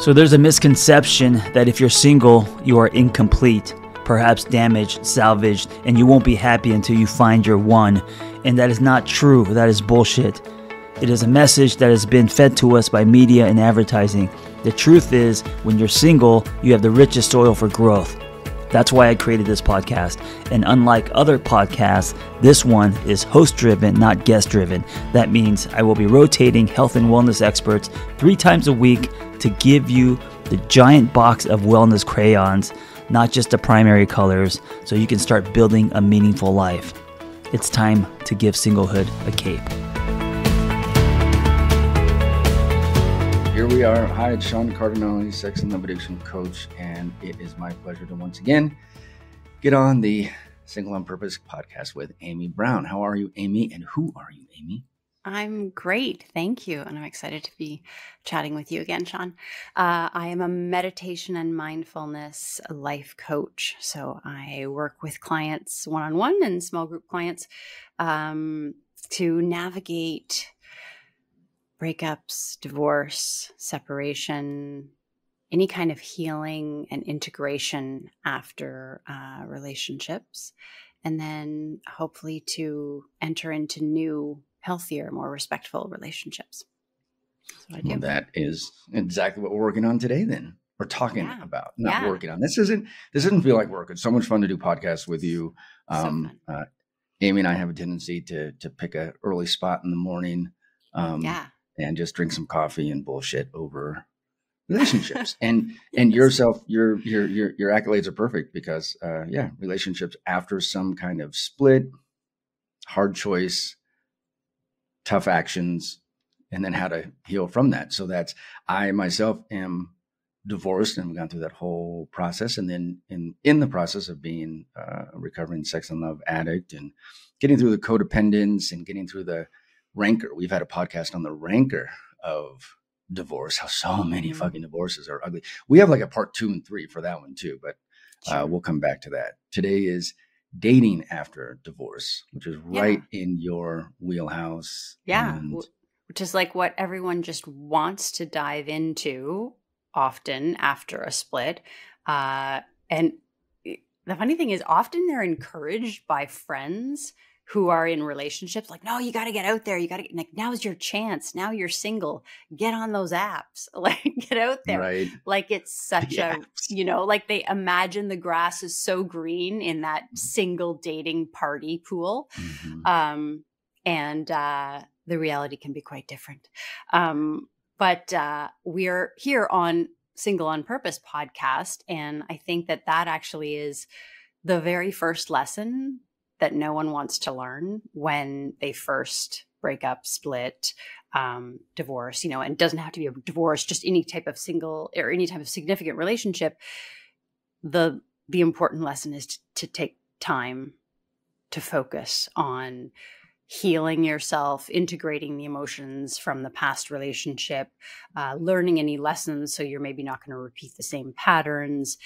So there's a misconception that if you're single, you are incomplete, perhaps damaged, salvaged, and you won't be happy until you find your one. And that is not true. That is bullshit. It is a message that has been fed to us by media and advertising. The truth is, when you're single, you have the richest soil for growth. That's why I created this podcast. And unlike other podcasts, this one is host-driven, not guest-driven. That means I will be rotating health and wellness experts 3 times a week to give you the giant box of wellness crayons, not just the primary colors, so you can start building a meaningful life. It's time to give singlehood a cape. Here we are. Hi, it's Sean Cardinalli, sex and love addiction coach, and it is my pleasure to once again get on the Single on Purpose podcast with Amy Brown. How are you, Amy? And who are you, Amy? I'm great. Thank you. And I'm excited to be chatting with you again, Sean. I am a meditation and mindfulness life coach. So I work with clients one-on-one and small group clients to navigate breakups, divorce, separation, any kind of healing and integration after relationships, and then hopefully to enter into new, healthier, more respectful relationships. That's what I do. Well, that is exactly what we're working on today then. We're talking about, not working on. This doesn't feel like work. It's so much fun to do podcasts with you. Amy and I have a tendency to pick a early spot in the morning. And just drink some coffee and bullshit over relationships. and yourself, your accolades are perfect because relationships after some kind of split, hard choice, tough actions, and then how to heal from that. So I myself am divorced and we've gone through that whole process. And then in the process of being a recovering sex and love addict and getting through the codependence and getting through the rancor. We've had a podcast on the rancor of divorce, how so many fucking divorces are ugly. We have like a part 2 and 3 for that one too, but we'll come back to that. Today is dating after divorce, which is right in your wheelhouse. Yeah, which is like what everyone just wants to dive into often after a split. And the funny thing is often they're encouraged by friends who are in relationships, like, no, you got to get out there. You got to get, like, now's your chance. Now you're single. Get on those apps. Like, get out there. Right. Like, it's such like they imagine the grass is so green in that single dating party pool. Mm-hmm. And the reality can be quite different. But we're here on Single on Purpose podcast. And I think that actually is the very first lesson that no one wants to learn when they first break up, split, divorce, and it doesn't have to be a divorce, just any type of single or any type of significant relationship. The important lesson is to take time to focus on healing yourself, integrating the emotions from the past relationship, learning any lessons so you're maybe not going to repeat the same patterns.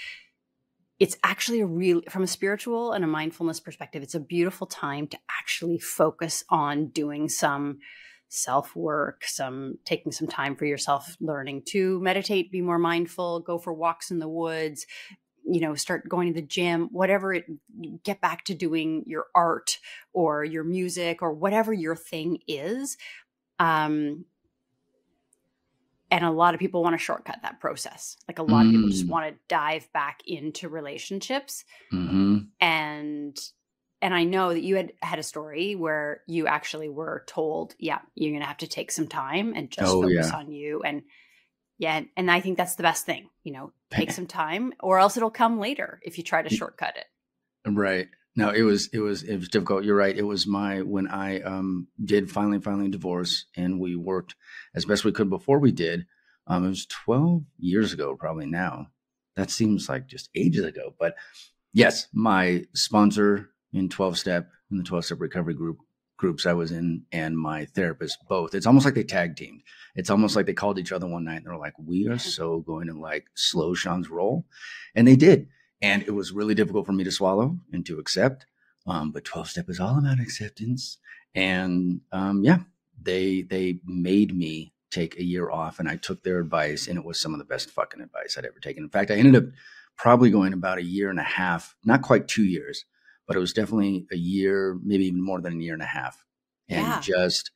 It's actually from a spiritual and a mindfulness perspective, it's a beautiful time to actually focus on doing some self-work, taking some time for yourself, learning to meditate, be more mindful, go for walks in the woods, start going to the gym, get back to doing your art or your music or whatever your thing is. And a lot of people want to shortcut that process. Like a lot of people just want to dive back into relationships. Mm-hmm. And I know that you had a story where you actually were told, you're going to have to take some time and just focus on you. And and I think that's the best thing, take some time or else it'll come later if you try to shortcut it. Right. No, it was difficult. You're right. It was when I did finally divorce and we worked as best we could before we did. It was 12 years ago, probably now. That seems like just ages ago. But yes, my sponsor in the 12-step recovery groups I was in and my therapist both. It's almost like they tag teamed. It's almost like they called each other one night and they're like, we are so going to like slow Sean's roll. And they did. And it was really difficult for me to swallow and to accept. But 12-step is all about acceptance. And they made me take a year off, and I took their advice, and it was some of the best fucking advice I'd ever taken. In fact, I ended up probably going about a year and a half, not quite 2 years, but it was definitely a year, maybe even more than a year and a half. And just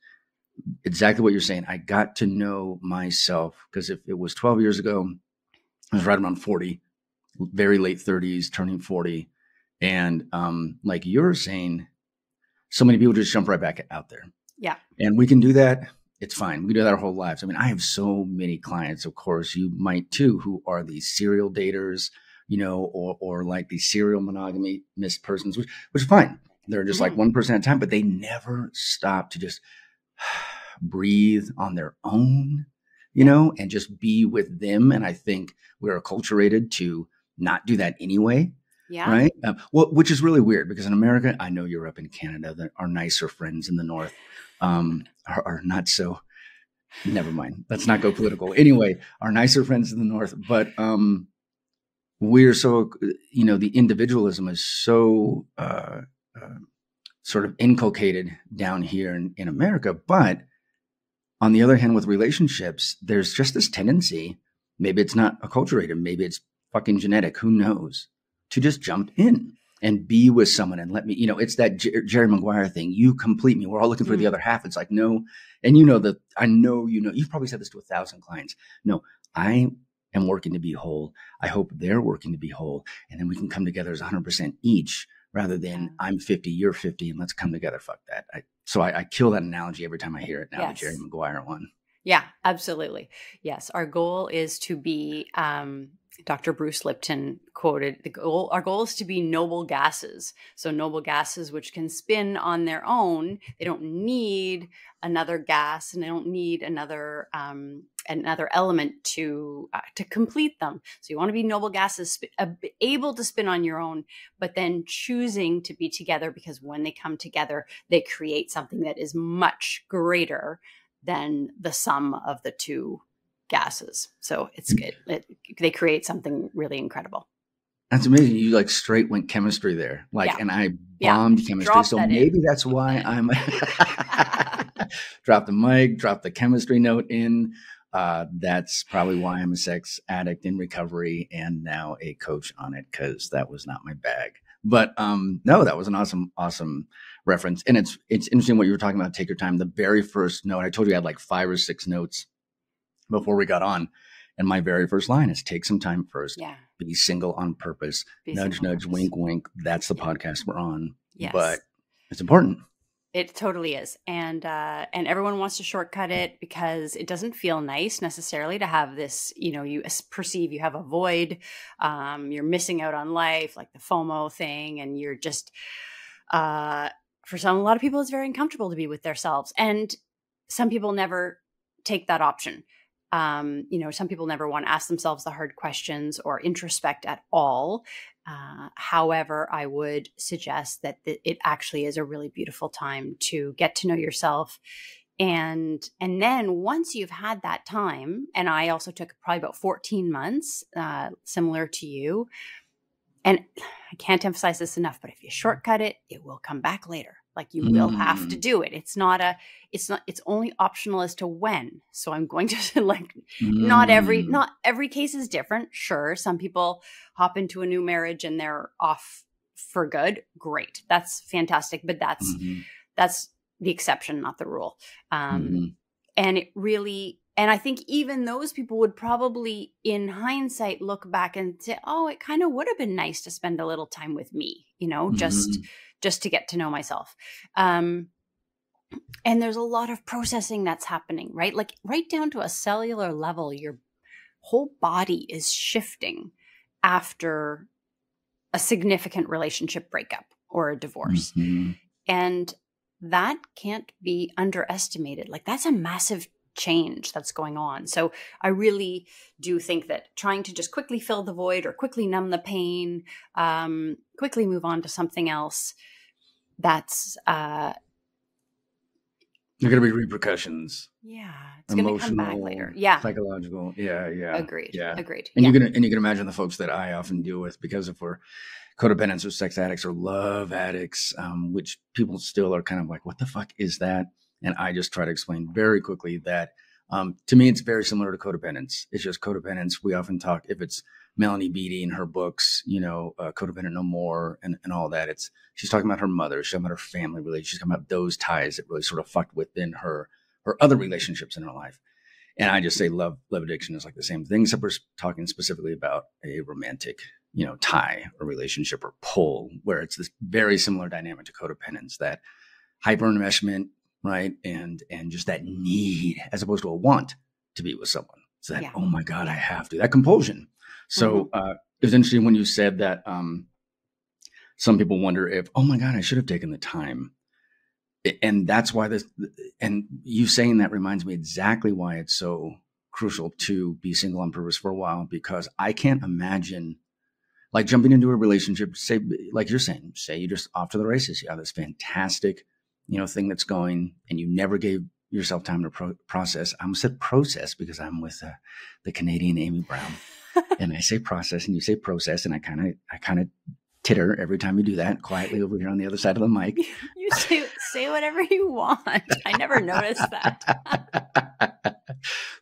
exactly what you're saying. I got to know myself, because if it was 12 years ago, I was right around 40, very late 30s, turning 40. And like you're saying, so many people just jump right back out there. Yeah. And we can do that. It's fine. We can do that our whole lives. I mean, I have so many clients, of course, you might too, who are these serial daters, or like these serial monogamous persons, which is fine. They're just like one person at a time, but they never stop to just breathe on their own, and just be with them. And I think we're acculturated to not do that anyway. Yeah. Right. Which is really weird, because in America, I know Europe and Canada, that our nicer friends in the North are not so. Never mind. Let's not go political. Anyway, our nicer friends in the North, but we're so, the individualism is so sort of inculcated down here in America. But on the other hand, with relationships, there's just this tendency, maybe it's not acculturated, maybe it's fucking genetic, who knows, to just jump in and be with someone and let me, it's that Jerry Maguire thing. You complete me. We're all looking for the other half. It's like, no. And I know, you've probably said this to 1,000 clients. No, I am working to be whole. I hope they're working to be whole. And then we can come together as 100% each, rather than I'm 50, you're 50, and let's come together. Fuck that. So I kill that analogy every time I hear it now, the Jerry Maguire one. Yeah, absolutely. Yes. Our goal is to be, Dr. Bruce Lipton quoted, our goal is to be noble gases. So noble gases, which can spin on their own. They don't need another gas, and they don't need another element to complete them. So you want to be noble gases, able to spin on your own, but then choosing to be together, because when they come together, they create something that is much greater than the sum of the two gases. So it's good. They create something really incrediable. That's amazing. You like straight went chemistry there. And I bombed chemistry. Drop so that maybe that's why I'm drop the mic, drop the chemistry note in. That's probably why I'm a sex addict in recovery and now a coach on it, because that was not my bag. But no, that was an awesome reference. And it's interesting what you were talking about. Take your time. The very first note, I told you I had like 5 or 6 notes before we got on. And my very first line is take some time first. Yeah. Be single on purpose. Nudge, nudge, wink, wink. That's the podcast we're on. Yes. But it's important. It totally is. And everyone wants to shortcut it because it doesn't feel nice necessarily to have this, you perceive you have a void, you're missing out on life, like the FOMO thing. And you're just, for a lot of people, it's very uncomfortable to be with themselves. And some people never take that option. Some people never want to ask themselves the hard questions or introspect at all. However, I would suggest that it actually is a really beautiful time to get to know yourself. And then once you've had that time, and I also took probably about 14 months, similar to you. And I can't emphasize this enough, but if you shortcut it, it will come back later. Like you will have to do it. It's only optional as to when. So I'm going to not every case is different. Sure. Some people hop into a new marriage and they're off for good. Great. That's fantastic. But that's the exception, not the rule. And I think even those people would probably in hindsight look back and say, oh, it kind of would have been nice to spend a little time with me, just to get to know myself. And there's a lot of processing that's happening, right? Like right down to a cellular level, your whole body is shifting after a significant relationship breakup or a divorce. And that can't be underestimated. Like that's a massive change that's going on. So I really do think that trying to just quickly fill the void or quickly numb the pain, quickly move on to something else, that's there are going to be repercussions. Yeah, it's going to come back later. Yeah, psychological. Yeah. Agreed. Yeah, agreed. And you can imagine the folks that I often deal with, because if we're codependents or sex addicts or love addicts, which people still are kind of like, what the fuck is that? And I just try to explain very quickly that To me, it's very similar to codependence. It's just codependence. We often talk, if it's Melanie Beattie in her books, Codependent No More and all that. She's talking about her mother. She's talking about her family relationship. She's talking about those ties that really sort of fucked within her other relationships in her life. And I just say love addiction is like the same thing, except we're talking specifically about a romantic, tie or relationship or pull, where it's this very similar dynamic to codependence, that hyper enmeshment, right? And just that need as opposed to a want to be with someone. So that, oh my God, I have to, that compulsion. So it was interesting when you said that some people wonder if, oh my God, I should have taken the time. And that's why and you saying that reminds me exactly why it's so crucial to be single on purpose for a while, because I can't imagine like jumping into a relationship, say, like you're saying, say you're just off to the races. You have this fantastic, thing that's going, and you never gave yourself time to process. I almost said process because I'm with the Canadian Amy Brown. And I say process and you say process, and I kind of titter every time you do that quietly over here on the other side of the mic. You say whatever you want. I never noticed that.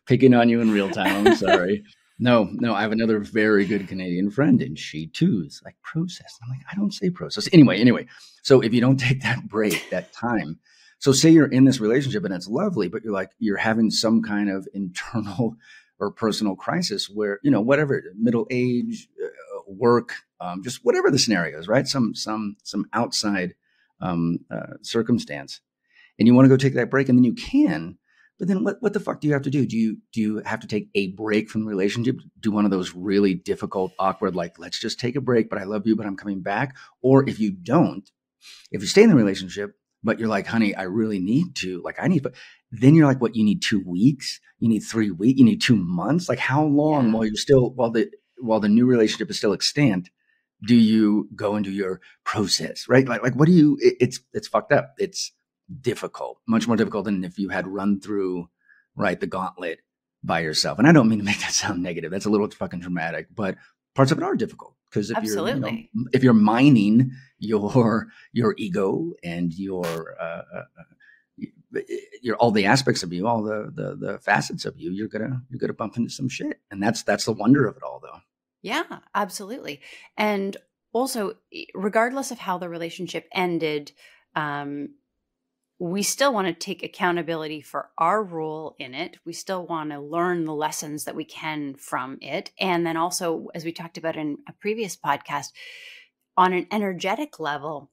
Picking on you in real time. I'm sorry. No, I have another very good Canadian friend, and she too is like process. I'm like, I don't say process. Anyway. So if you don't take that break, that time, so say you're in this relationship and it's lovely, but you're having some kind of internal or personal crisis where, whatever, middle age, work, just whatever the scenario is, right? Some outside circumstance, and you want to go take that break, and then you can, but then what the fuck do you have to do? Do you have to take a break from the relationship? Do one of those really difficult, awkward, like, let's just take a break, but I love you, but I'm coming back? Or if you stay in the relationship, but you're like, honey, I really need to, then you're like, what, you need 2 weeks? You need 3 weeks? You need 2 months? Like, how long while the new relationship is still extant, do you go into your process, right? Like what do you, it's fucked up. It's difficult, much more difficult than if you had run through, right, the gauntlet by yourself. And I don't mean to make that sound negative. That's a little fucking dramatic, but parts of it are difficult. Because if you're mining your ego and your all the aspects of you, all the facets of you, you're gonna bump into some shit, and that's the wonder of it all, though. Yeah, absolutely. And also, regardless of how the relationship ended, we still want to take accountability for our role in it. We still want to learn the lessons that we can from it. And then also, as we talked about in a previous podcast, on an energetic level,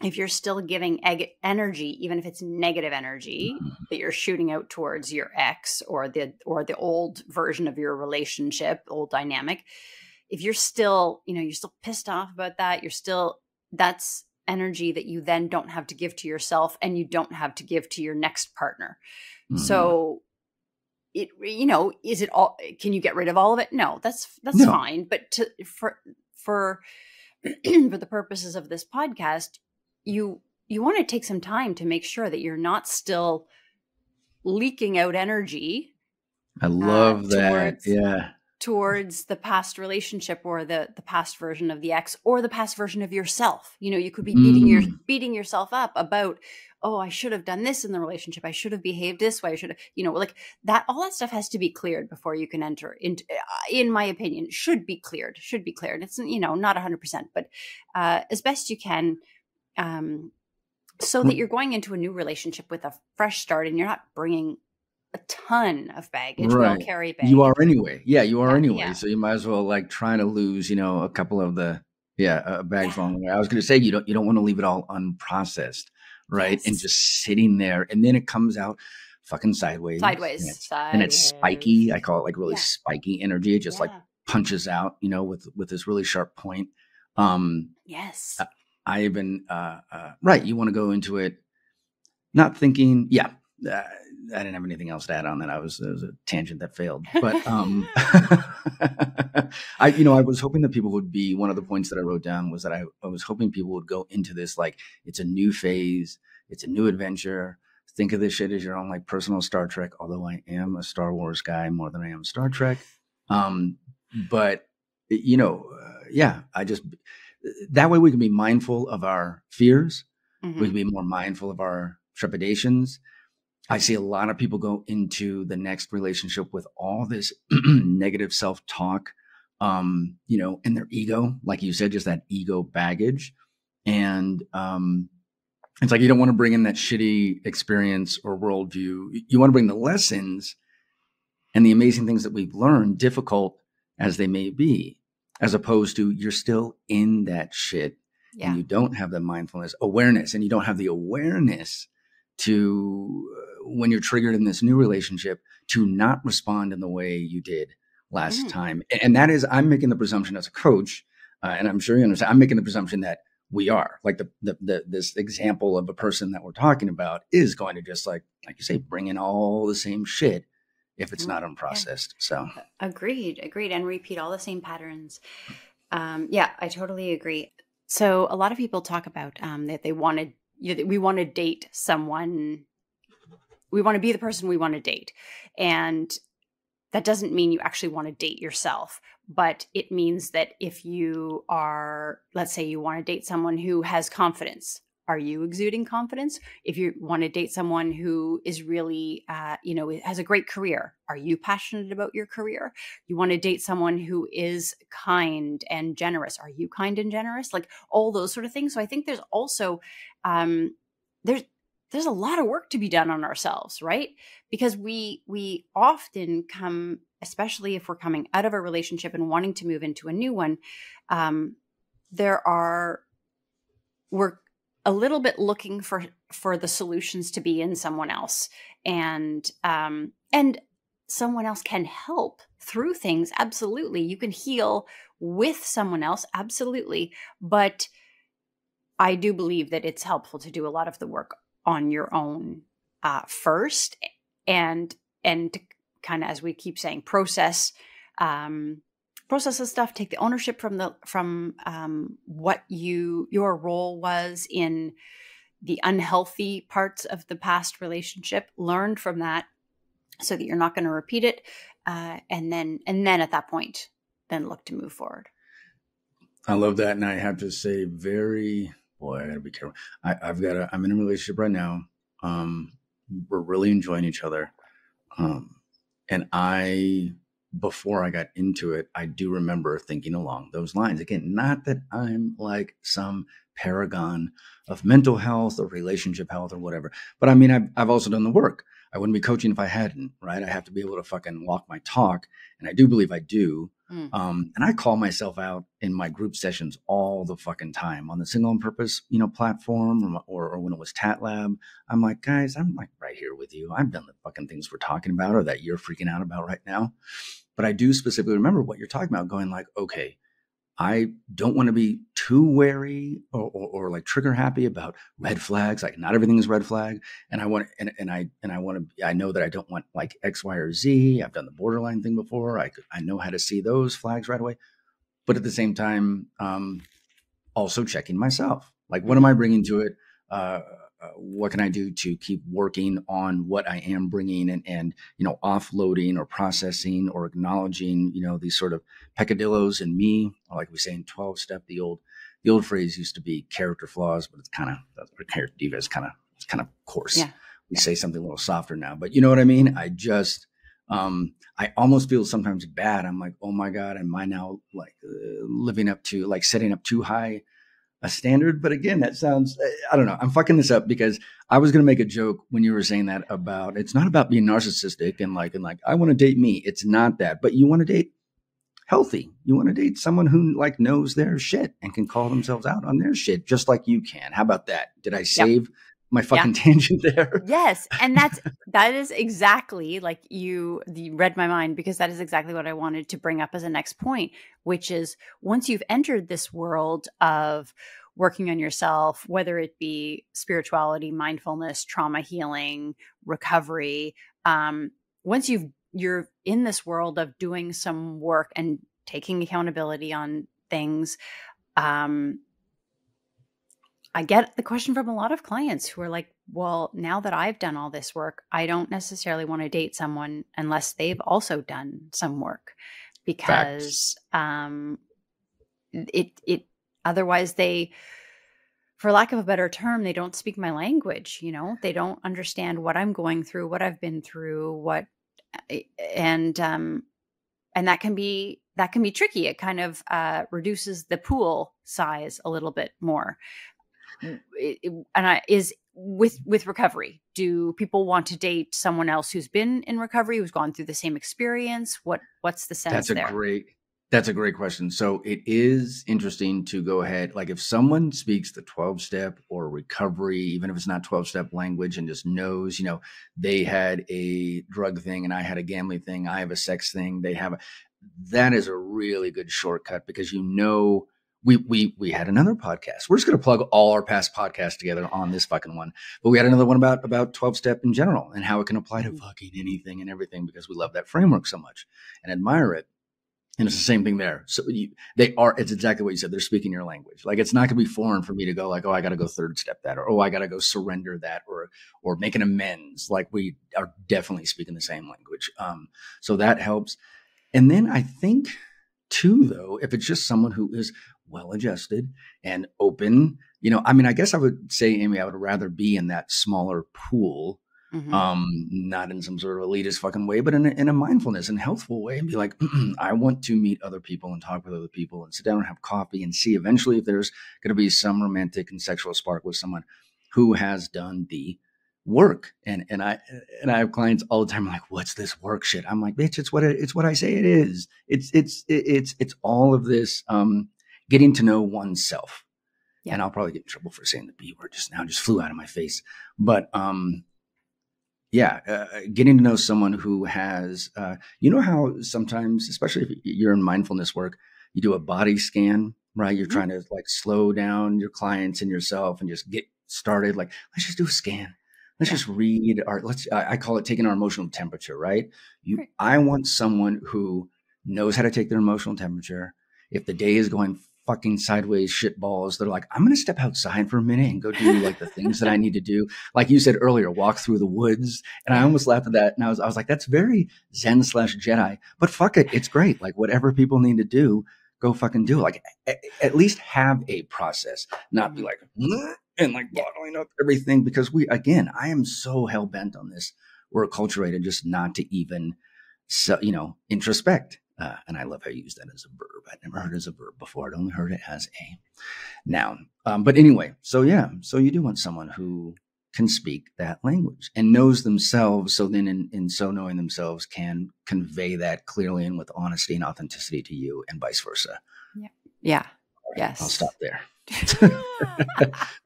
if you're still giving energy, even if it's negative energy that you're shooting out towards your ex or the old version of your relationship, old dynamic, if you're still, you're still pissed off about that, that's energy that you then don't have to give to yourself, and you don't have to give to your next partner. Mm-hmm. So is it all, can you get rid of all of it? No, that's no. Fine. But for the purposes of this podcast, you want to take some time to make sure that you're not still leaking out energy. I love that. Towards the past relationship or the past version of the ex or the past version of yourself. You could be beating yourself up about, oh, I should have done this in the relationship. I should have behaved this way. I should have, like that, all that stuff has to be cleared before you can enter into, in my opinion, should be cleared. It's, not 100%, but as best you can, so that you're going into a new relationship with a fresh start and you're not bringing a ton of baggage. Right. We'll carry baggage. You are anyway. Yeah, you are anyway. Yeah. So you might as well try to lose, a couple of the bags along the way. I was going to say you don't want to leave it all unprocessed, right? Yes. And just sitting there, and then it comes out fucking sideways. And it's spiky. I call it really spiky energy. It just punches out, with this really sharp point. Yes. I even right. You want to go into it, not thinking. Yeah. I didn't have anything else to add on that. It was a tangent that failed. But I was hoping that people would be, one of the points that I wrote down was that I was hoping people would go into this like it's a new phase, it's a new adventure. Think of this shit as your own personal Star Trek, although I am a Star Wars guy more than I am Star Trek. But I just, that way we can be mindful of our fears. Mm-hmm. We can be more mindful of our trepidations. I see a lot of people go into the next relationship with all this negative self-talk, you know, and their ego, like you said, just that ego baggage. And it's like you don't want to bring in that shitty experience or worldview. You want to bring the lessons and the amazing things that we've learned, difficult as they may be, as opposed to you're still in that shit and you don't have the mindfulness awareness, and you don't have the awareness to when you're triggered in this new relationship to not respond in the way you did last time. And that is, I'm making the presumption as a coach, and I'm sure you understand, I'm making the presumption that we are like this example of a person that we're talking about is going to just like you say, bring in all the same shit if it's not unprocessed. So agreed. And repeat all the same patterns. I totally agree. So a lot of people talk about that they wanted, we want to date someone. We want to be the person we want to date. And that doesn't mean you actually want to date yourself, but it means that if you are, let's say you want to date someone who has confidence, are you exuding confidence? If you want to date someone who is really, has a great career, are you passionate about your career? You want to date someone who is kind and generous. Are you kind and generous? Like all those sort of things. So I think there's also, there's a lot of work to be done on ourselves, right? Because we often come, especially if we're coming out of a relationship and wanting to move into a new one, we're a little bit looking for the solutions to be in someone else, and someone else can help through things. Absolutely, you can heal with someone else. Absolutely, but I do believe that it's helpful to do a lot of the work on your own first, and to kind of, as we keep saying, process the stuff, take the ownership from what your role was in the unhealthy parts of the past relationship, learned from that so that you're not going to repeat it, and then at that point then look to move forward. I love that. And I have to say, I gotta be careful. I'm in a relationship right now. We're really enjoying each other. And before I got into it, I do remember thinking along those lines. Again, not that I'm like some paragon of mental health or relationship health or whatever, but I mean, I've also done the work. I wouldn't be coaching if I hadn't, right? I have to be able to fucking walk my talk. And I do believe I do. And I call myself out in my group sessions all the fucking time on the Single on Purpose, platform or when it was Tat Lab. I'm like, guys, I'm like right here with you. I've done the fucking things we're talking about or that you're freaking out about right now. But I do specifically remember what you're talking about, going like, okay, I don't want to be too wary or like trigger happy about red flags. Like not everything is red flag. And I want, I know that I don't want like X, Y, or Z. I've done the borderline thing before. I know how to see those flags right away. But at the same time, also checking myself. Like, what am I bringing to it? What can I do to keep working on what I am bringing and offloading or processing or acknowledging, these sort of peccadillos in me, or like we say in 12-step, the old phrase used to be character flaws, but it's kind of character diva is kind of coarse. Yeah. We say something a little softer now, but you know what I mean? I just, I almost feel sometimes bad. I'm like, oh my God, am I now like living up to like setting up too high a standard? But again, that sounds, I don't know. I'm fucking this up because I was going to make a joke when you were saying that about, it's not about being narcissistic and like, I want to date me. It's not that, but you want to date healthy. You want to date someone who like knows their shit and can call themselves out on their shit, just like you can. How about that? Did I save my fucking tangent there? Yes. And that is exactly like you read my mind, because that is exactly what I wanted to bring up as a next point, which is once you've entered this world of working on yourself, whether it be spirituality, mindfulness, trauma healing, recovery, once you're in this world of doing some work and taking accountability on things, I get the question from a lot of clients who are like, well, now that I've done all this work, I don't necessarily want to date someone unless they've also done some work, because it otherwise they for lack of a better term, they don't speak my language. They don't understand what I'm going through, what I've been through, and that can be tricky. It kind of reduces the pool size a little bit more. With recovery, do people want to date someone else who's been in recovery, who's gone through the same experience? What's the sense there? That's a great question. So it is interesting to go ahead. Like if someone speaks the 12-step or recovery, even if it's not 12-step language, and just knows, they had a drug thing and I had a gambling thing, I have a sex thing, that is a really good shortcut, because we had another podcast. We're just going to plug all our past podcasts together on this fucking one. But we had another one about 12-step in general and how it can apply to fucking anything and everything, because we love that framework so much and admire it. And it's the same thing there. So it's exactly what you said. They're speaking your language. Like, it's not going to be foreign for me to go like, oh, I got to go third step that, or, oh, I got to go surrender that, or make an amends. Like, we are definitely speaking the same language. So that helps. And then I think too, though, if it's just someone who is well-adjusted and open, I guess I would say, Amy, I would rather be in that smaller pool. Not in some sort of elitist fucking way, but in a mindfulness and healthful way, and be like, I want to meet other people and talk with other people and sit down and have coffee and see eventually if there's going to be some romantic and sexual spark with someone who has done the work. And I have clients all the time like, what's this work shit? I'm like, bitch, it's what I say it is. It's all of this getting to know oneself. Yeah. And I'll probably get in trouble for saying the B word just now, just flew out of my face. But getting to know someone who has, how sometimes, especially if you're in mindfulness work, you do a body scan, right? You're trying to like slow down your clients and yourself and just get started. Like, let's just do a scan. Let's just read I call it taking our emotional temperature, right? I want someone who knows how to take their emotional temperature. If the day is going fucking sideways shit balls, they're like, I'm going to step outside for a minute and go do like the things that I need to do. Like you said earlier, walk through the woods. And I almost laughed at that. And I was like, that's very Zen/Jedi, but fuck it. It's great. Like, whatever people need to do, go fucking do it. Like, at least have a process, not be like, and like bottling up everything, because I am so hell bent on this. We're acculturated just not to even, introspect. And I love how you use that as a verb. I'd never heard it as a verb before. I'd only heard it as a noun. But anyway, so you do want someone who can speak that language and knows themselves. So then in so knowing themselves, can convey that clearly and with honesty and authenticity to you, and vice versa. Yeah. Right, yes. I'll stop there.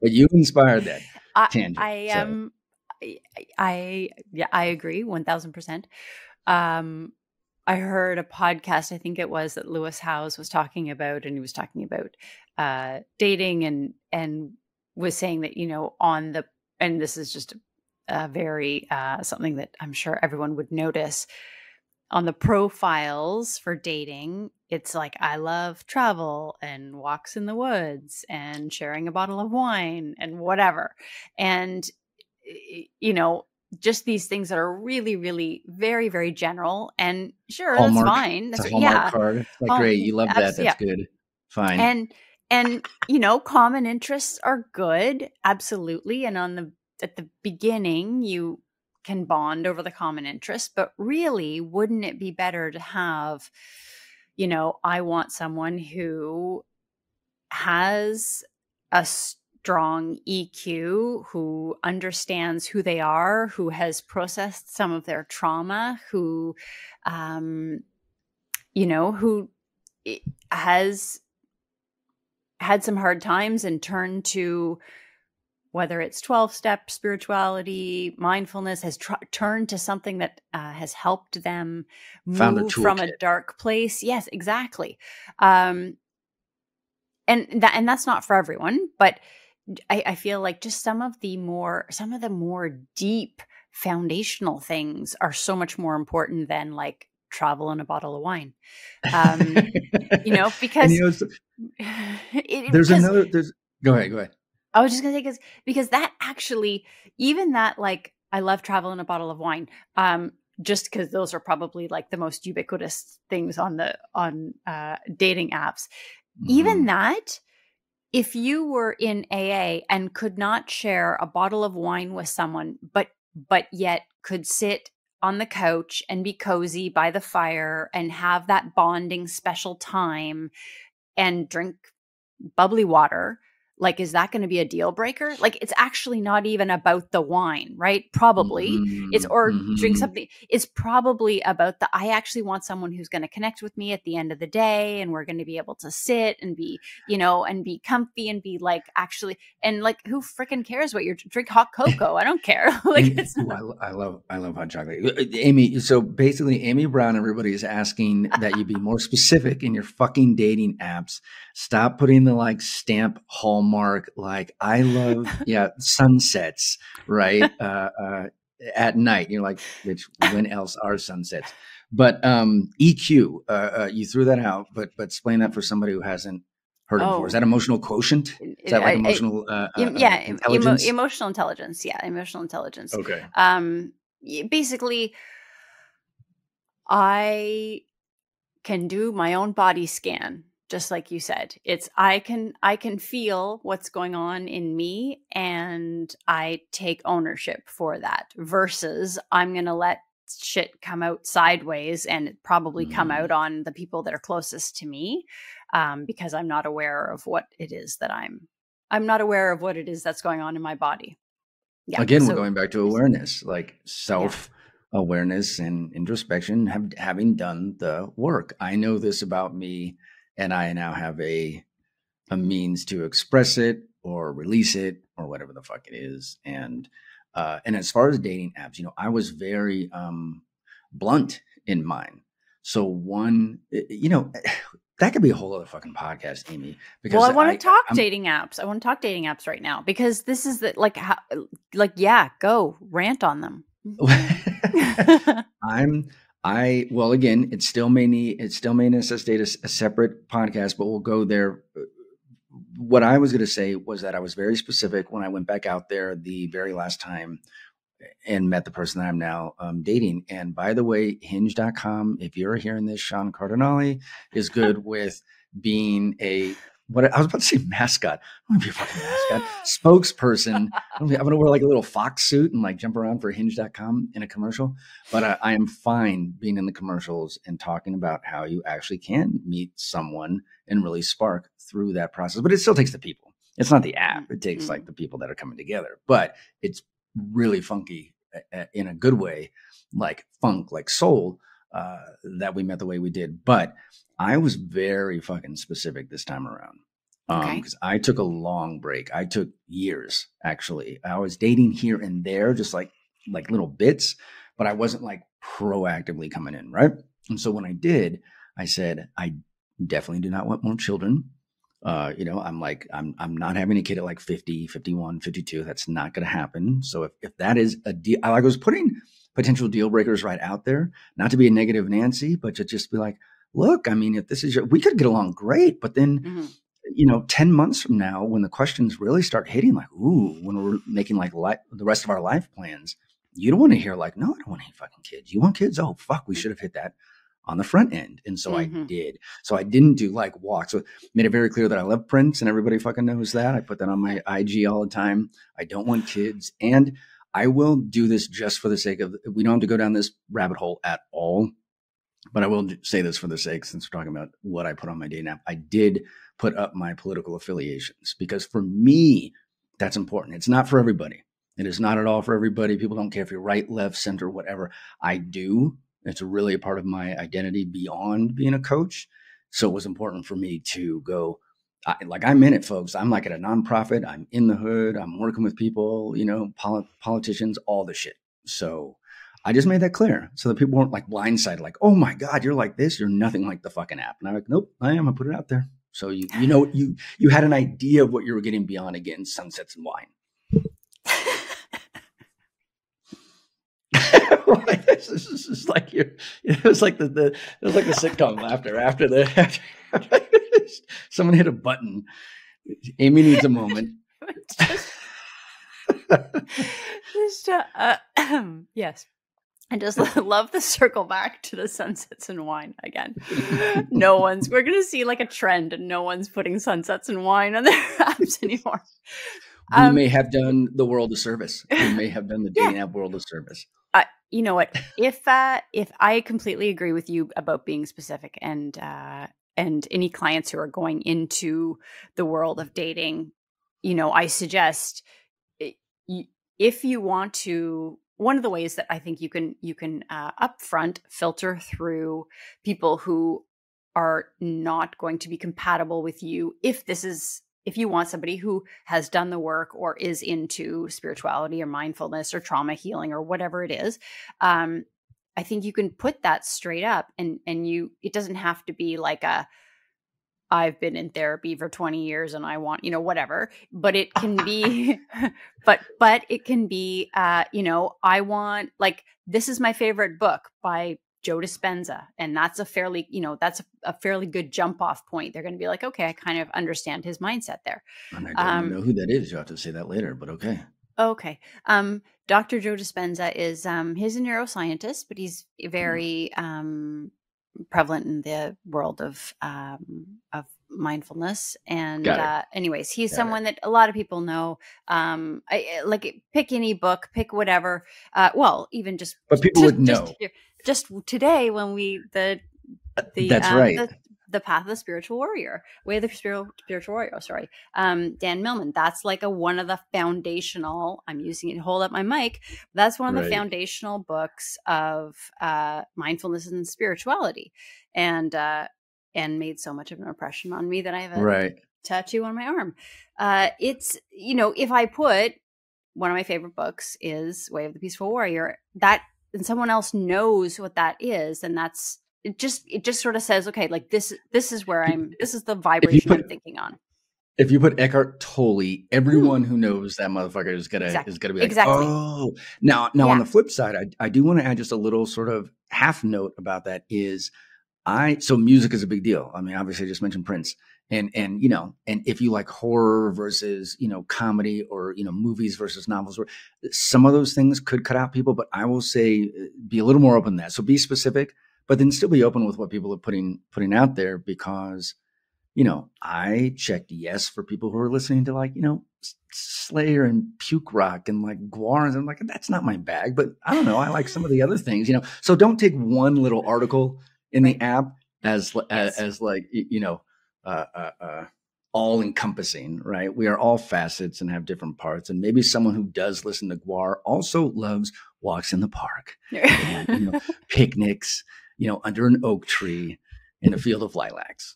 But you inspired that tangent. I agree 1000%. I heard a podcast, I think it was, that Lewis Howes was talking about, and he was talking about dating and was saying that, and this is just a very something that I'm sure everyone would notice on the profiles for dating. It's like, I love travel and walks in the woods and sharing a bottle of wine and whatever. And, just these things that are really, really very, very general. And sure, Hallmark. That's fine. That's a Hallmark card. It's like, great. You love that. That's good. Fine. And common interests are good. Absolutely. And at the beginning, you can bond over the common interest, but really, wouldn't it be better to have, I want someone who has a strong EQ, who understands who they are, who has processed some of their trauma, who has had some hard times and turned to, whether it's 12-step spirituality, mindfulness, has turned to something that has helped them move from a dark place. Yes, exactly. And that's not for everyone, but I feel like just some of the more deep foundational things are so much more important than like travel and a bottle of wine. Because go ahead. I was just going to say, because that actually, even that, like, I love travel and a bottle of wine, just because those are probably like the most ubiquitous things on dating apps. Mm-hmm. Even that, if you were in AA and could not share a bottle of wine with someone, but yet could sit on the couch and be cozy by the fire and have that bonding special time and drink bubbly water, like, is that going to be a deal breaker? Like, it's actually not even about the wine, right? Probably. It's, or drink something. It's probably about I actually want someone who's going to connect with me at the end of the day, and we're going to be able to sit and be, and be comfy and be like, actually, and like, who freaking cares what you drink hot cocoa? I don't care. Like, it's I love hot chocolate. Amy, so basically Amy Brown, everybody is asking that you be more specific in your fucking dating apps. Stop putting the like stamp hallmark, like I love, sunsets, right? At night. You're like, bitch, when else are sunsets? But EQ, you threw that out, but explain that for somebody who hasn't heard it before. Is that emotional quotient? Is that like emotional intelligence? Emotional intelligence. Yeah, emotional intelligence. Okay. Basically, I can do my own body scan. Just like you said, it's I can feel what's going on in me, and I take ownership for that, versus I'm going to let shit come out sideways and probably come out on the people that are closest to me, because I'm not aware of what it is that I'm not aware of what it is that's going on in my body. Yeah. Again, we're going back to awareness, like self-awareness and introspection, having done the work. I know this about me, and I now have a means to express it or release it or whatever the fuck it is. And as far as dating apps, I was very blunt in mine. So one, that could be a whole other fucking podcast, Amy. Because I want to talk dating apps. I want to talk dating apps right now, because this is go rant on them. Again, it still may necessitate a separate podcast, but we'll go there. What I was going to say was that I was very specific when I went back out there the very last time and met the person that I'm now dating. And by the way, hinge.com, if you're hearing this, Sean Cardinalli is good with being what I was about to say mascot. I want to be a fucking mascot. Spokesperson. I'm going to wear like a little fox suit and like jump around for hinge.com in a commercial. But I am fine being in the commercials and talking about how you actually can meet someone and really spark through that process. But it still takes the people. It's not the app. It takes like the people that are coming together. But it's really funky in a good way, like funk, like soul, that we met the way we did. But I was very fucking specific this time around, because I took a long break. I took years, actually. I was dating here and there, just like little bits, but I wasn't like proactively coming in, right? And so when I did, I said, I definitely do not want more children. I'm not having a kid at like 50, 51, 52. That's not going to happen. So if that is a deal, I was putting potential deal breakers right out there, not to be a negative Nancy, but to just be like, look, I mean, if this is we could get along great, but then, 10 months from now, when the questions really start hitting, like, ooh, when we're making like the rest of our life plans, you don't want to hear like, no, I don't want any fucking kids. You want kids? Oh, fuck, we should have hit that on the front end. And so I did. So I didn't do like walks. So made it very clear that I love Prince, and everybody fucking knows that. I put that on my IG all the time. I don't want kids. And I will do this just for the sake of, we don't have to go down this rabbit hole at all. But I will say this for the sake, since we're talking about what I put on my dating app, I did put up my political affiliations, because for me, that's important. It's not for everybody. It is not at all for everybody. People don't care if you're right, left, center, whatever. I do. It's really a part of my identity beyond being a coach. So it was important for me to go, I'm in it, folks. I'm like at a nonprofit. I'm in the hood. I'm working with people, politicians, all the shit. So I just made that clear so that people weren't like blindsided, like, oh my God, you're like this. You're nothing like the fucking app. And I'm like, nope, I am. I put it out there. So you had an idea of what you were getting beyond, again, sunsets and wine. This is like it was like the sitcom laughter after someone hit a button. Amy needs a moment. Yes. I just love the circle back to the sunsets and wine again. We're going to see like a trend and no one's putting sunsets and wine on their apps anymore. We may have done the world a service. We may have done the dating app world a service. You know what? If I completely agree with you about being specific, and any clients who are going into the world of dating, I suggest if you want to. One of the ways that I think you can upfront filter through people who are not going to be compatible with you, if you want somebody who has done the work or is into spirituality or mindfulness or trauma healing or whatever it is, I think you can put that straight up, and it doesn't have to be like I've been in therapy for 20 years and I want, whatever, but it can be, but it can be, I want, like, this is my favorite book by Joe Dispenza. And that's a fairly good jump off point. They're going to be like, okay, I kind of understand his mindset there. And I don't know who that is. You'll have to say that later, but okay. Okay. Dr. Joe Dispenza is, he's a neuroscientist, but he's very, prevalent in the world of mindfulness. And anyways, he's someone that a lot of people know. Pick any book, pick whatever. Even just, but people would know. Just today when that's right. The Path of the Spiritual Warrior, Way of the Spiritual Warrior. Sorry, Dan Millman. That's like one of the foundational. I'm using it to hold up my mic. That's one of the foundational books of mindfulness and spirituality, and made so much of an impression on me that I have a tattoo on my arm. It's if I put one of my favorite books is Way of the Peaceful Warrior, and someone else knows what that is, and that's. It just sort of says, okay, like this is where this is the vibration I'm thinking on. If you put Eckhart Tolle, everyone who knows that motherfucker is gonna be like, oh. Now on the flip side, I do want to add just a little sort of half note about that is so music is a big deal. I mean, obviously I just mentioned Prince. And if you like horror versus, comedy or, movies versus novels, some of those things could cut out people, but I will say be a little more open than that. So be specific, but then still be open with what people are putting out there, because, I checked yes for people who are listening to like, Slayer and puke rock and like Gwar. And I'm like, that's not my bag, but I don't know. I like some of the other things, so don't take one little article in the app as like, all encompassing, right? We are all facets and have different parts. And maybe someone who does listen to Gwar also loves walks in the park, and, picnics, under an oak tree in a field of lilacs.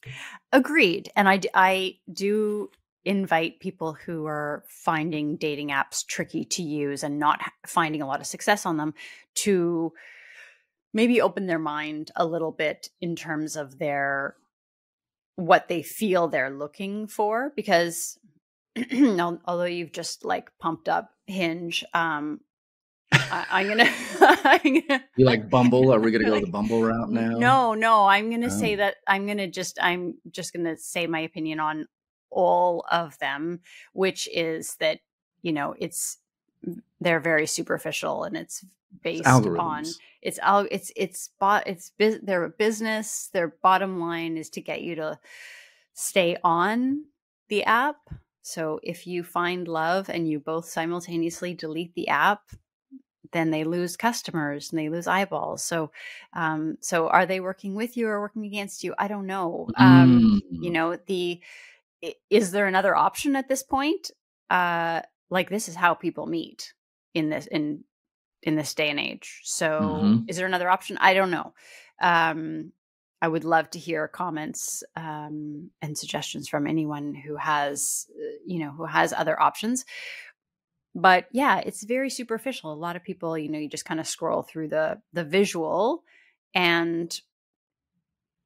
Agreed. And I do invite people who are finding dating apps tricky to use and not finding a lot of success on them to maybe open their mind a little bit in terms of what they feel they're looking for, because although you've just like pumped up Hinge, I'm gonna you like Bumble? Are we gonna go the Bumble route now? No, I'm gonna say that I'm just gonna say my opinion on all of them, which is that they're very superficial, and it's based on their business. Their bottom line is to get you to stay on the app. So if you find love and you both simultaneously delete the app, then they lose customers and they lose eyeballs. So are they working with you or working against you? I don't know. Is there another option at this point? Like, this is how people meet in this day and age. So is there another option? I don't know. I would love to hear comments and suggestions from anyone who has other options. But yeah, it's very superficial. A lot of people, you just kind of scroll through the visual, and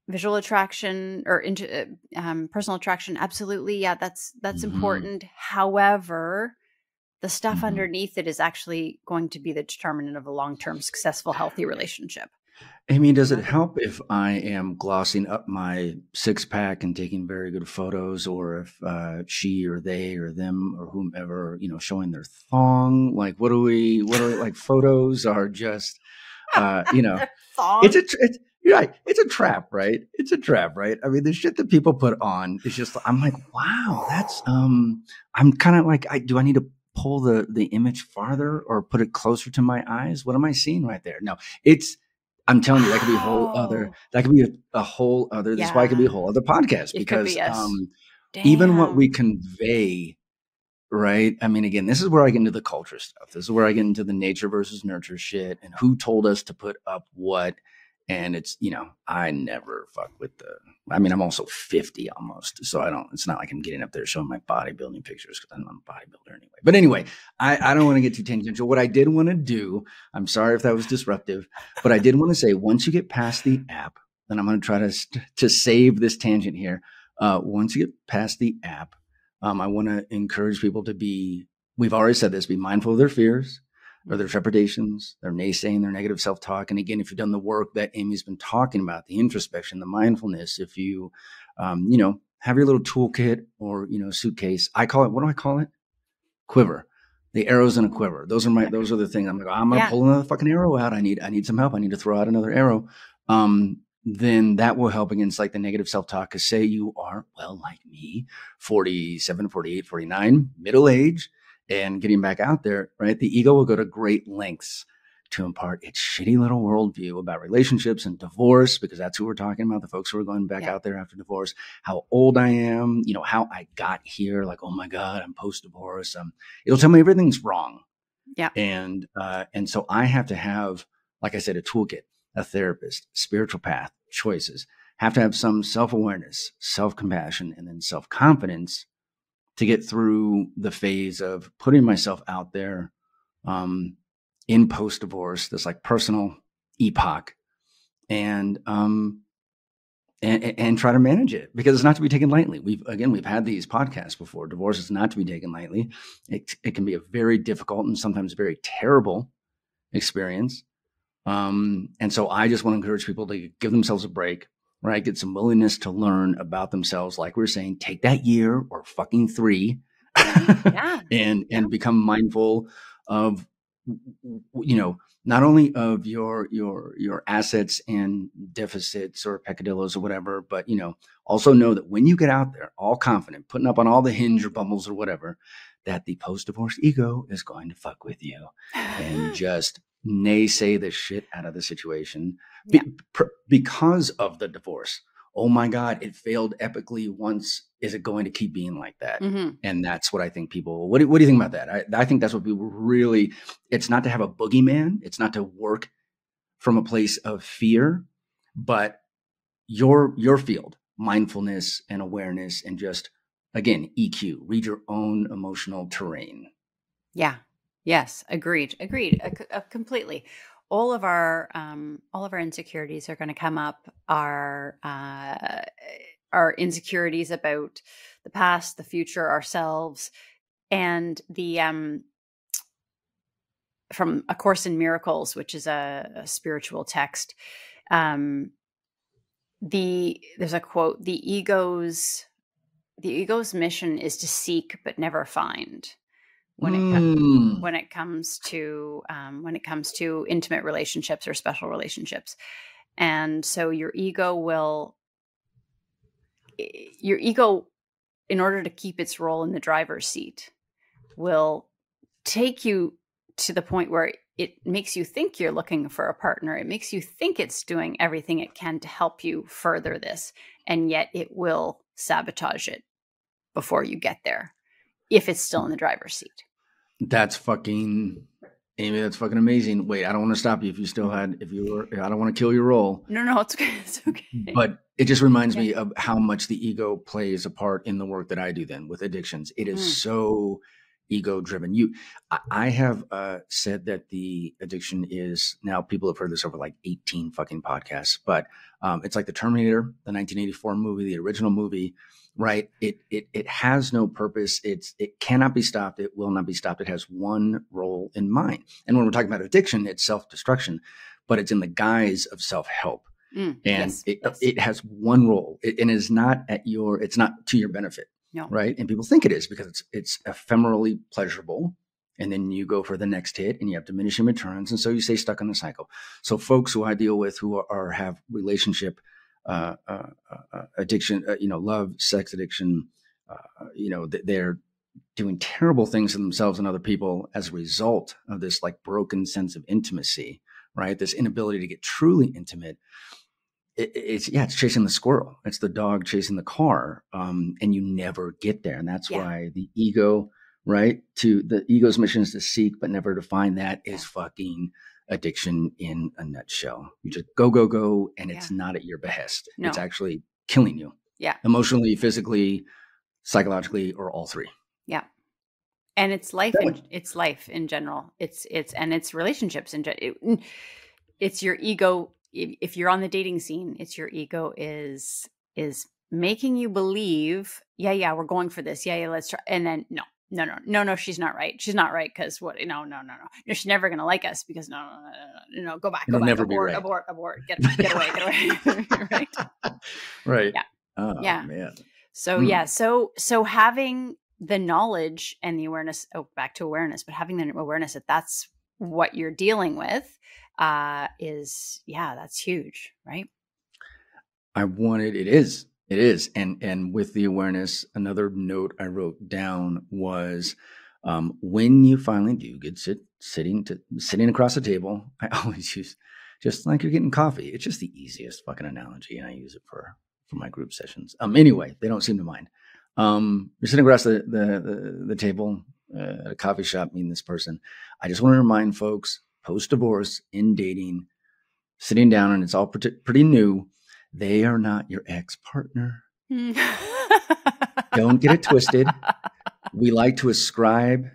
visual attraction or into personal attraction. Absolutely. Yeah, that's important. However, the stuff underneath it is actually going to be the determinant of a long-term, successful, healthy relationship. Amy, does it help if I am glossing up my six-pack and taking very good photos, or if she or they or them or whomever, showing their thong? Like, what do we like? Photos are just You know, it's you're right. It's a trap, right? It's a trap, right? I mean, the shit that people put on is just, I'm like, wow, that's, I'm kind of like, do I need to pull the image farther or put it closer to my eyes? What am I seeing right there? No, I'm telling you, that could be a whole other, that could be a whole other, this is why it could be a whole other podcast, because even what we convey, right? I mean, again, this is where I get into the culture stuff. This is where I get into the nature versus nurture shit and who told us to put up what. And it's, you know, I never fuck with I'm also 50 almost. So it's not like I'm getting up there showing my bodybuilding pictures because I'm not a bodybuilder anyway. But anyway, I don't want to get too tangential. What I did want to do, I'm sorry if that was disruptive, but I did want to say, once you get past the app, and I'm going to try to save this tangent here. Once you get past the app, I want to encourage people to we've already said this, be mindful of their fears, or their trepidations, their naysaying, their negative self-talk. And again, if you've done the work that Amy's been talking about, the introspection, the mindfulness, if you, have your little toolkit or, suitcase, what do I call it? Quiver. The arrows in a quiver. Those are the things. I'm like, I'm going to pull another fucking arrow out. I need some help. I need to throw out another arrow. Then that will help against like the negative self-talk. Cause say you are, well, like me, 47, 48, 49, middle age, and getting back out there, right? The ego will go to great lengths to impart its shitty little worldview about relationships and divorce, because that's who we're talking about, the folks who are going back out there after divorce, how old I am, how I got here, like, oh my God, I'm post-divorce. It'll tell me everything's wrong. Yeah. And so I have to have, like I said, a toolkit, a therapist, spiritual path, choices, have to have some self-awareness, self-compassion, and then self-confidence to get through the phase of putting myself out there in post-divorce, this like personal epoch, and try to manage it, because it's not to be taken lightly. We've had these podcasts before. Divorce is not to be taken lightly. It can be a very difficult and sometimes very terrible experience. And so I just want to encourage people to give themselves a break, right? Get some willingness to learn about themselves. Like we were saying, take that year or fucking 3 and become mindful of, not only of your assets and deficits or peccadillos or whatever, but, also know that when you get out there, all confident, putting up on all the Hinge or Bumbles or whatever, that the post-divorce ego is going to fuck with you and just naysay the shit out of the situation because of the divorce. Oh my God, it failed epically once. Is it going to keep being like that? Mm-hmm. And that's what I think people, what do you think about that? I think that's what people really, it's not to have a boogeyman. It's not to work from a place of fear, but your field, mindfulness and awareness, and just, again, EQ, read your own emotional terrain. Yeah. Yes. Agreed. Completely. All of our insecurities are going to come up. Our insecurities about the past, the future, ourselves, and the from A Course in Miracles, which is a spiritual text. There's a quote: the ego's mission is to seek but never find. When it comes to intimate relationships or special relationships. And so your ego, in order to keep its role in the driver's seat, will take you to the point where it makes you think you're looking for a partner. It makes you think it's doing everything it can to help you further this. And yet it will sabotage it before you get there, if it's still in the driver's seat. That's fucking, Amy, that's fucking amazing. Wait, I don't want to stop you I don't want to kill your role. No, it's okay. It's okay. But it just reminds me of how much the ego plays a part in the work that I do then with addictions. It is so ego driven. I have said that the addiction is, now people have heard this over like 18 fucking podcasts, but it's like the Terminator, the 1984 movie, the original movie, right? It has no purpose. It cannot be stopped. It will not be stopped. It has one role in mind. And when we're talking about addiction, it's self-destruction, but it's in the guise of self-help. And it has one role. And it's not to your benefit. No. Right. And people think it is because it's ephemerally pleasurable and then you go for the next hit and you have diminishing returns. And so you stay stuck on the cycle. So folks who I deal with who have relationship addiction, love, sex addiction, they're doing terrible things to themselves and other people as a result of this like broken sense of intimacy, right? This inability to get truly intimate. It's chasing the squirrel. It's the dog chasing the car. And you never get there. And that's why the ego, right? The ego's mission is to seek, but never to find. That is fucking addiction in a nutshell. You just go. And it's not at your behest. No. It's actually killing you. Yeah. Emotionally, physically, psychologically, or all three. Yeah. And it's life. It's life in general. It's relationships in general. It's your ego. If you're on the dating scene, it's your ego is making you believe, we're going for this. Let's try. And then no, she's not right. She's not right. Cause what? No. She's never going to like us because no, go back. Never abort, get away. Right. Right. Yeah. Oh, man. So, so having the knowledge and the awareness, back to awareness, but having the awareness that that's what you're dealing with, that's huge, right? It is. And with the awareness, another note I wrote down was, when you finally do get sitting across the table, I always use just like you're getting coffee. It's just the easiest fucking analogy. And I use it for my group sessions. Anyway, they don't seem to mind. You're sitting across the table at a coffee shop, meeting this person. I just want to remind folks, post-divorce, in dating, sitting down, and it's all pretty new. They are not your ex-partner. Don't get it twisted. We like to ascribe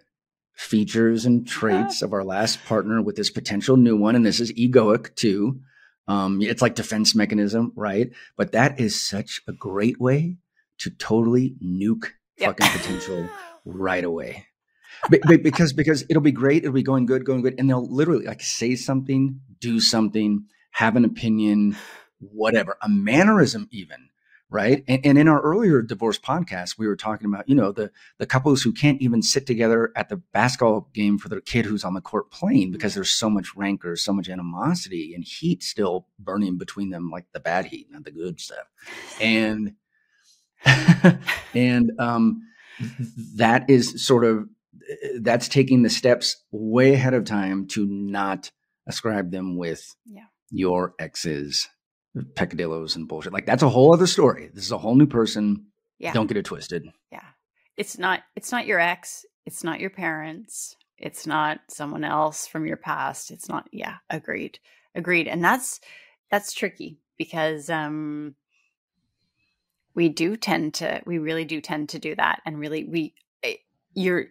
features and traits of our last partner with this potential new one, and this is egoic too. It's like defense mechanism, right? But that is such a great way to totally nuke fucking potential right away. Because it'll be great. It'll be going good. And they'll literally like say something, do something, have an opinion, whatever, a mannerism even, right? And in our earlier divorce podcast, we were talking about, the couples who can't even sit together at the basketball game for their kid who's on the court playing because there's so much rancor, so much animosity and heat still burning between them, like the bad heat, not the good stuff. And that is that's taking the steps way ahead of time to not ascribe them with your ex's peccadillos and bullshit. Like that's a whole other story. This is a whole new person. Yeah. Don't get it twisted. Yeah. It's not your ex. It's not your parents. It's not someone else from your past. It's not. Yeah. Agreed. And that's tricky because, we really do tend to do that. And really you're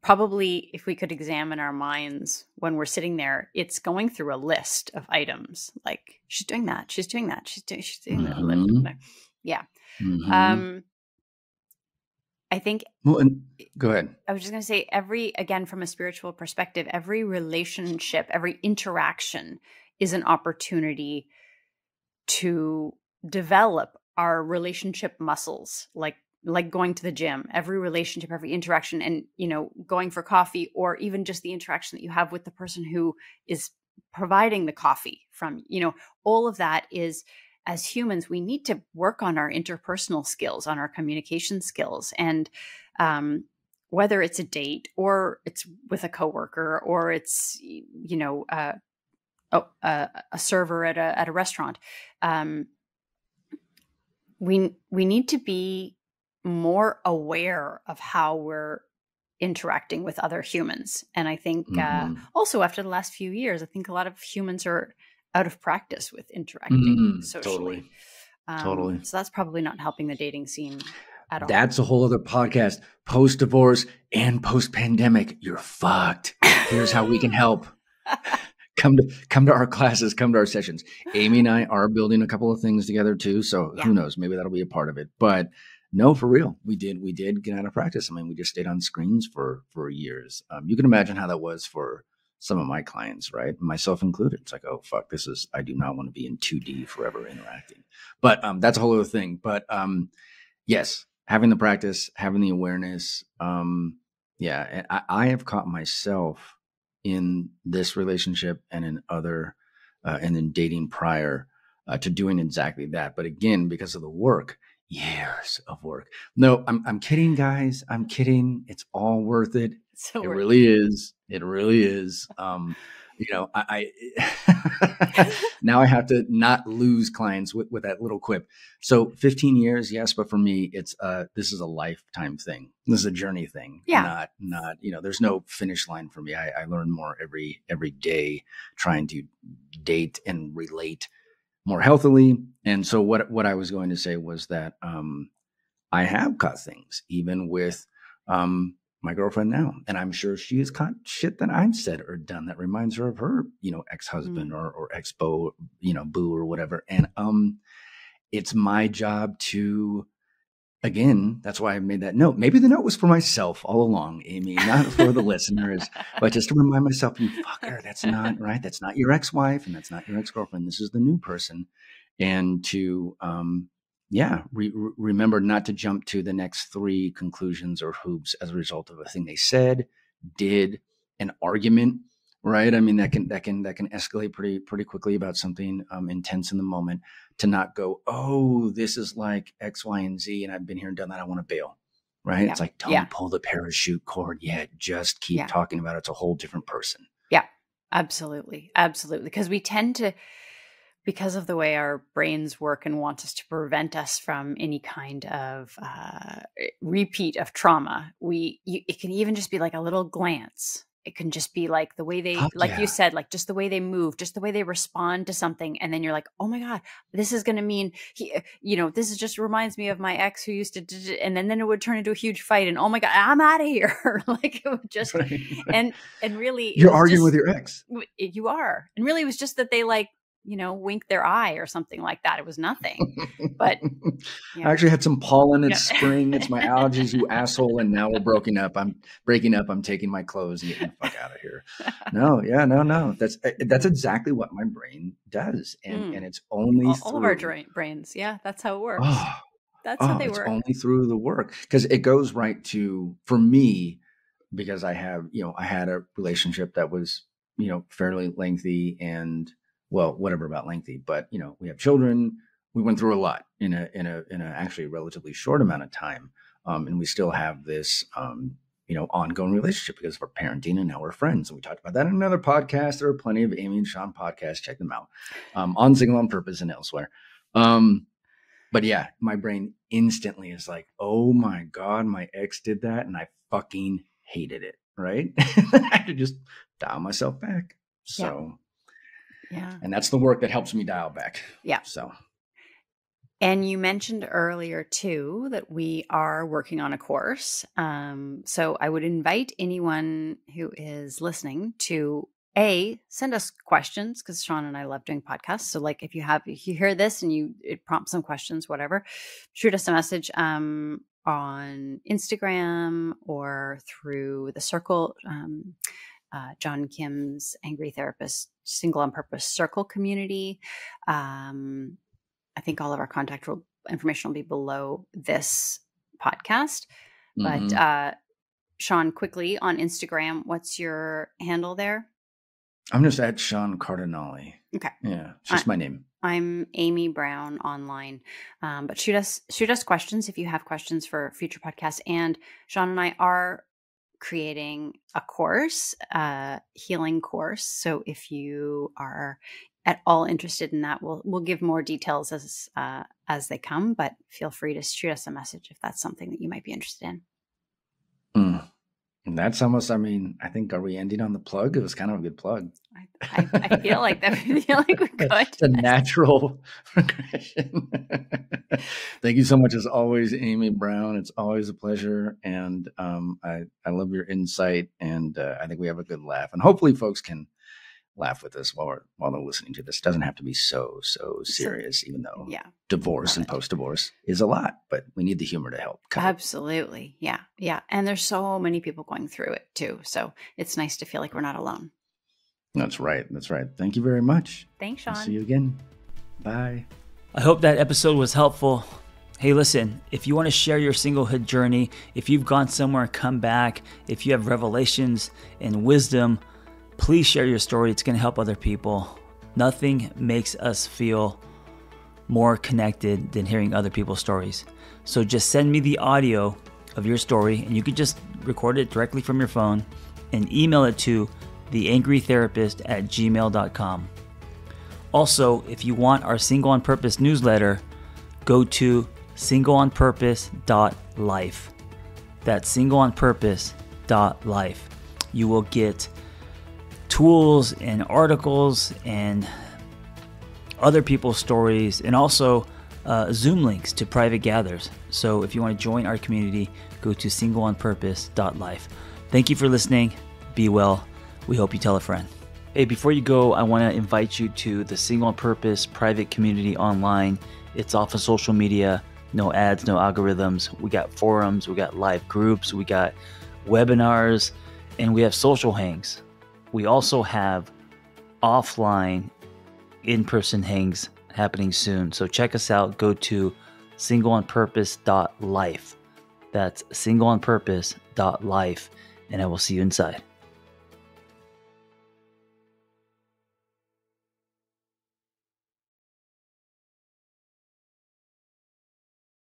probably, if we could examine our minds when we're sitting there, it's going through a list of items like she's doing that. She's doing that. She's doing that. Yeah. Mm-hmm. I think. Well, go ahead. I was just going to say again, from a spiritual perspective, every relationship, every interaction is an opportunity to develop our relationship muscles, like going to the gym, every relationship, every interaction, and, going for coffee, or even just the interaction that you have with the person who is providing the coffee from, all of that is, as humans, we need to work on our interpersonal skills, on our communication skills. And, whether it's a date or it's with a coworker or it's, a server at a restaurant, we need to be more aware of how we're interacting with other humans. And I think also after the last few years, I think a lot of humans are out of practice with interacting socially. Totally. So that's probably not helping the dating scene at all. That's a whole other podcast. Post-divorce and post-pandemic, you're fucked. Here's how we can help. Come to our classes, come to our sessions. Amy and I are building a couple of things together too. So who knows, maybe that'll be a part of it. But no, for real, we did get out of practice. I mean, we just stayed on screens for years. You can imagine how that was for some of my clients, right? Myself included. It's like, oh, fuck, I do not want to be in 2D forever interacting. But that's a whole other thing. But yes, having the practice, having the awareness, Yeah. And I have caught myself in this relationship and in other, and in dating prior to doing exactly that. But again, because of the work, years of work. No, I'm kidding, guys. I'm kidding. It's all worth it. So it really is. It really is. I now I have to not lose clients with that little quip. So 15 years, yes, but for me, it's this is a lifetime thing. This is a journey thing. Yeah. Not there's no finish line for me. I learn more every day trying to date and relate more healthily. And so what I was going to say was that I have caught things even with my girlfriend now, and I'm sure she has caught shit that I've said or done that reminds her of her, ex-husband or ex-beau, boo or whatever. And it's my job to, again, that's why I made that note. Maybe the note was for myself all along, Amy, not for the listeners, but just to remind myself, you fucker, that's not right. That's not your ex-wife and that's not your ex-girlfriend. This is the new person. And to, remember not to jump to the next 3 conclusions or hoops as a result of a thing they said, did, an argument, right? I mean, that can escalate pretty quickly about something intense in the moment. To not go, oh, this is like X, Y, and Z, and I've been here and done that. I want to bail, right? Yeah. It's like, don't pull the parachute cord yet. Just keep talking about it. It's a whole different person. Yeah, absolutely, absolutely. Because we tend to, because of the way our brains work and want us to prevent us from any kind of repeat of trauma, it can even just be like a little glance. It can just be like the way they, you said, like just the way they move, just the way they respond to something. And then you're like, oh my God, this is going to mean, this just reminds me of my ex who used to, and then it would turn into a huge fight. And oh my God, I'm out of here. Like it would just, right. and really. You're arguing with your ex. You are. And really it was just that they wink their eye or something like that. It was nothing, but I actually had some pollen. It's spring. It's my allergies, you asshole. And now we're breaking up. I'm taking my clothes and getting the fuck out of here. No. That's exactly what my brain does. And it's only all of our brains. Yeah. That's how it works. That's how they work. It's only through the work. Because it goes right to, for me, because I have, I had a relationship that was, fairly lengthy and, well, whatever about lengthy, but we have children. We went through a lot in a actually relatively short amount of time, and we still have this ongoing relationship because of our parenting, and now we're friends. And we talked about that in another podcast. There are plenty of Amy and Sean podcasts. Check them out on Single on Purpose and elsewhere. But yeah, my brain instantly is like, oh my God, my ex did that, and I fucking hated it. Right? I had to just dial myself back. So. Yeah. And that's the work that helps me dial back. Yeah. So. And you mentioned earlier too, that we are working on a course. So I would invite anyone who is listening to send us questions, because Sean and I love doing podcasts. So like if you hear this and it prompts some questions, whatever, shoot us a message, on Instagram or through the Circle, John Kim's Angry Therapist Single on Purpose Circle community. I think all of our contact information will be below this podcast. Mm-hmm. But Sean, quickly on Instagram, what's your handle there? I'm just at Sean Cardinalli. Okay. Yeah, it's just my name. I'm Amy Brown online. But shoot us questions if you have questions for future podcasts. And Sean and I are creating a course, healing course. So if you are at all interested in that, we'll give more details as they come, but feel free to shoot us a message if that's something that you might be interested in. And that's almost, I think, are we ending on the plug? It was kind of a good plug. I feel like that. I feel like we could. It's a natural progression. Thank you so much, as always, Amy Brown. It's always a pleasure. And I love your insight. And I think we have a good laugh. And hopefully folks can laugh with us while they're listening to this. It doesn't have to be so serious, even though divorce and post-divorce is a lot, but we need the humor to help. Absolutely. Yeah. Yeah. And there's so many people going through it too. So it's nice to feel like we're not alone. That's right. Thank you very much. Thanks, Sean. I'll see you again. Bye. I hope that episode was helpful. Hey, listen, if you want to share your singlehood journey, if you've gone somewhere and come back, if you have revelations and wisdom, please share your story. It's going to help other people. Nothing makes us feel more connected than hearing other people's stories. So just send me the audio of your story, and you could just record it directly from your phone and email it to theangrytherapist@gmail.com. Also, if you want our Single on Purpose newsletter, go to singleonpurpose.life. That's singleonpurpose.life. You will get tools and articles and other people's stories, and also Zoom links to private gathers. So if you want to join our community, go to singleonpurpose.life. Thank you for listening. Be well. We hope you tell a friend. Hey, before you go, I want to invite you to the Single on Purpose private community online. It's off of social media. No ads, no algorithms. We got forums, we got live groups, we got webinars, and we have social hangs. We also have offline in-person hangs happening soon. So check us out. Go to singleonpurpose.life. That's singleonpurpose.life, and I will see you inside.